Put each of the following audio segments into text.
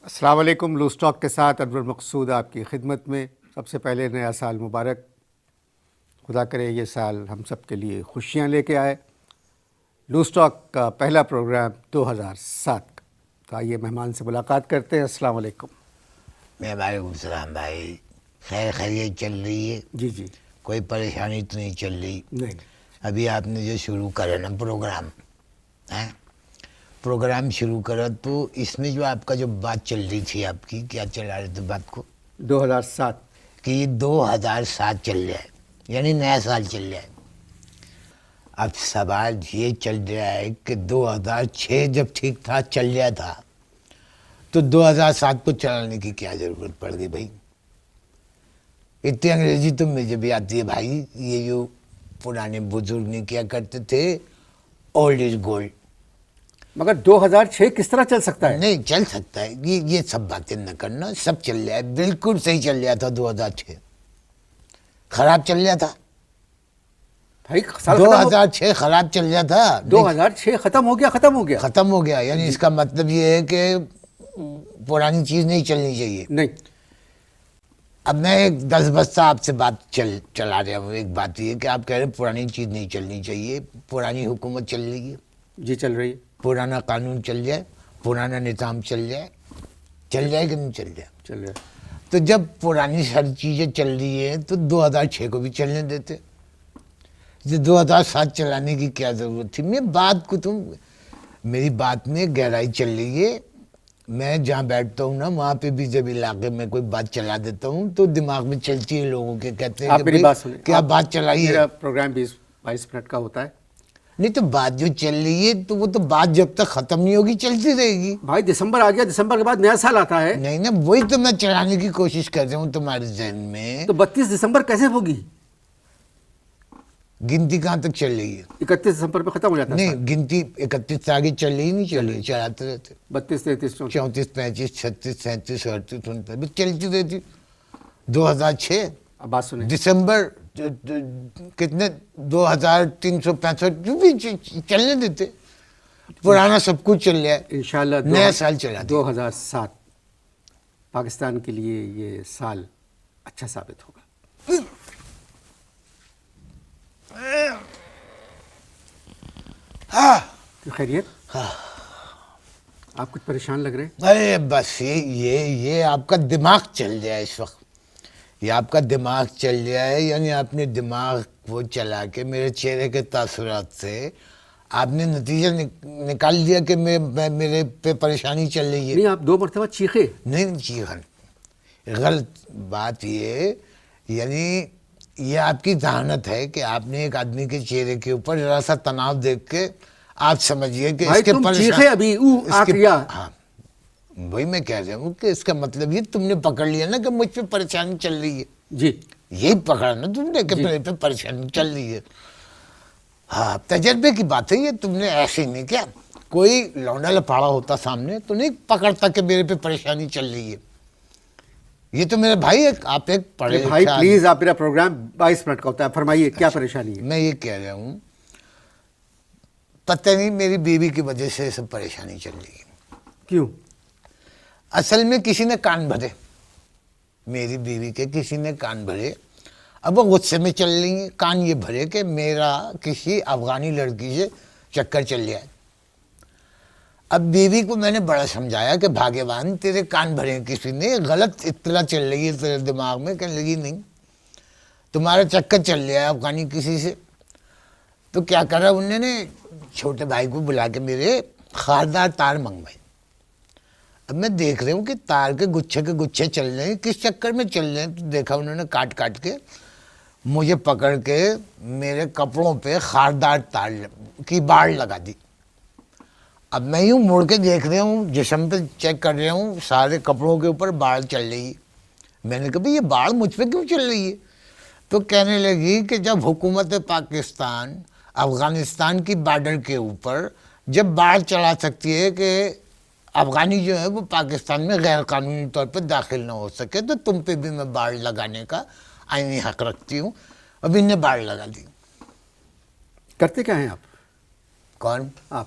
السلام علیکم. Loose talk کے ساتھ انور مقصود آپ کی خدمت میں. سب سے پہلے نیا سال مبارک. خدا کرے یہ سال ہم سب کے لیے خوشیاں لے کے آئے. لوز ٹاک کا پہلا پروگرام 2007 کا. تو آئیے مہمان سے ملاقات کرتے ہیں. السلام علیکم. وعلیکم السلام بھائی. خیر خیریت چل رہی ہے؟ جی جی. کوئی پریشانی تو نہیں چل رہی؟ نہیں. ابھی آپ نے جو شروع کرا نا پروگرام شروع کرا تو اس میں جو آپ کا جو بات چل رہی تھی، آپ کی کیا چلا رہے تھے بات کو؟ 2007 کہ یہ 2007 چل جائے، یعنی نیا سال چل جائے. اب سوال یہ چل رہا ہے کہ 2006 جب ٹھیک تھا چل جایا تھا تو 2007 کو چلانے کی کیا ضرورت پڑ گئی بھائی؟ اتنی انگریزی تو مجھے بھی آتی ہے بھائی. یہ جو پرانے بزرگ نے کیا کرتے تھے، اولڈ از گولڈ. مگر 2006 کس طرح چل سکتا ہے؟ نہیں چل سکتا ہے. یہ سب باتیں نہ کرنا. سب چل رہا ہے، بالکل صحیح چل رہا تھا. 2006 خراب چل رہا تھا. بھائی سال 2006 خراب چل رہا تھا. 2006 ختم ہو گیا. ختم ہو گیا یعنی اس کا مطلب یہ ہے کہ پرانی چیز نہیں چلنی چاہیے. نہیں. اب میں ایک 10 بستہ آپ سے بات چلا رہا ہوں. ایک بات یہ کہ آپ کہہ رہے ہیں پرانی چیز نہیں چلنی چاہیے. پرانی حکومت چل رہی ہے. جی چل رہی ہے. پرانا قانون چل جائے، پرانا نظام چل جائے کہ نہیں چل جائے؟ چل رہا ہے. تو جب پرانی ساری چیزیں چل رہی ہیں تو 2006 کو بھی چلنے دیتے. 2007 چلانے کی کیا ضرورت تھی؟ میری بات میں گہرائی چل رہی ہے. میں جہاں بیٹھتا ہوں نا وہاں پہ بھی جب علاقے میں کوئی بات چلا دیتا ہوں تو دماغ میں چلتی ہے لوگوں کے. کہتے ہیں آپ میری بات سنیں. کیا بات چلائیے. میرا پروگرام 20-22 منٹ کا ہوتا ہے. نہیں تو بات جو چل رہی ہے تو وہ تو بات جب تک ختم نہیں ہوگی چلتی رہے گی. بھائی دسمبر آ گیا. دسمبر کے بعد نیا سال آتا ہے. نہیں نا، وہی تو میں چلانے کی کوشش کر رہا ہوں تمہارے ذہن میں. تو 32 دسمبر کیسے ہوگی؟ گنتی کہاں تک چل رہی ہے؟ 31 دسمبر پہ ختم ہو جاتا ہے. نہیں، گنتی 31 سے آگے چل رہی نہیں چل رہی، چلاتے رہتے. 32 33 34 35 36 37 38 39 چلتی رہتی. 2006 اب بات سنیں. دسمبر کتنے 2365 جو بھی چلنے دیتے. پرانا سب کچھ چل رہا ہے. انشاءاللہ نیا سال چلا دیں. 2007 پاکستان کے لیے یہ سال اچھا ثابت ہوگا. خیریت؟ آپ کچھ پریشان لگ رہے ہیں. ارے بس یہ آپ کا دماغ چل رہا ہے اس وقت. یہ آپ کا دماغ چل رہا ہے، یعنی آپ نے دماغ وہ چلا کے میرے چہرے کے تاثرات سے آپ نے نتیجہ نکال لیا کہ میرے پہ پریشانی چل رہی ہے. نہیں، آپ 2 مرتبہ چیخے. نہیں چیخن غلط بات. یعنی یہ آپ کی ذہانت ہے کہ آپ نے ایک آدمی کے چہرے کے اوپر ذرا سا تناؤ دیکھ کے آپ سمجھیے کہ اس کے چیخے ابھی ہاں وہی میں کہہ رہا ہوں کہ اس کا مطلب یہ تم نے پکڑ لیا نا کہ مجھ پہ پریشانی چل رہی ہے. جی یہی پکڑا نا تم نے کہ میرے پہ پریشانی چل رہی ہے. ہاں تجربے کی بات ہے یہ. تم نے ایسے نہیں کیا، کوئی لونڈا لپاڑا ہوتا سامنے تو نہیں پکڑتا کہ میرے پہ پریشانی چل رہی ہے. یہ تو میرے بھائی آپ ایک پڑھے بھائی پلیز، آپ میرا پروگرام 22 منٹ کا ہوتا ہے. فرمائیے کیا پریشانی ہے. میں یہ کہہ رہا ہوں پتہ نہیں میری بیوی کی وجہ سے سب پریشانی چل رہی ہے. کیوں؟ اصل میں کسی نے کان بھرے، میری بیوی کے کسی نے کان بھرے. اب وہ غصے میں چل رہی ہیں. کان یہ بھرے کہ میرا کسی افغانی لڑکی سے چکر چل جائے. اب بیوی کو میں نے بڑا سمجھایا کہ بھاگیوان تیرے کان بھرے کسی نے، غلط اطلاع چل رہی ہے تیرے دماغ میں. کہنے لگی نہیں، تمہارا چکر چل رہا ہے افغانی کسی سے. تو کیا کرا انہوں نے، چھوٹے بھائی کو بلا کے میرے خاردار تار منگوائے. اب میں دیکھ رہا ہوں کہ تار کے گچھے چل رہے ہیں. کس چکر میں چل رہے ہیں؟ تو دیکھا انہوں نے کاٹ کے مجھے پکڑ کے میرے کپڑوں پہ خاردار تار کی باڑ لگا دی. اب میں یوں مڑ کے دیکھ رہا ہوں، جسم پہ چیک کر رہا ہوں، سارے کپڑوں کے اوپر باڑ چل رہی ہے. میں نے کہا بھئی یہ باڑ مجھ پہ کیوں چل رہی ہے؟ تو کہنے لگی کہ جب حکومت پاکستان افغانستان کی بارڈر کے اوپر جب باڑ چلا سکتی ہے کہ افغانی جو ہے وہ پاکستان میں غیر قانونی طور پہ داخل نہ ہو سکے، تو تم پہ بھی میں باڑ لگانے کا آئینی حق رکھتی ہوں. اب انہیں باڑ لگا دی. کرتے کیا ہیں آپ؟ کون؟ آپ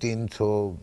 300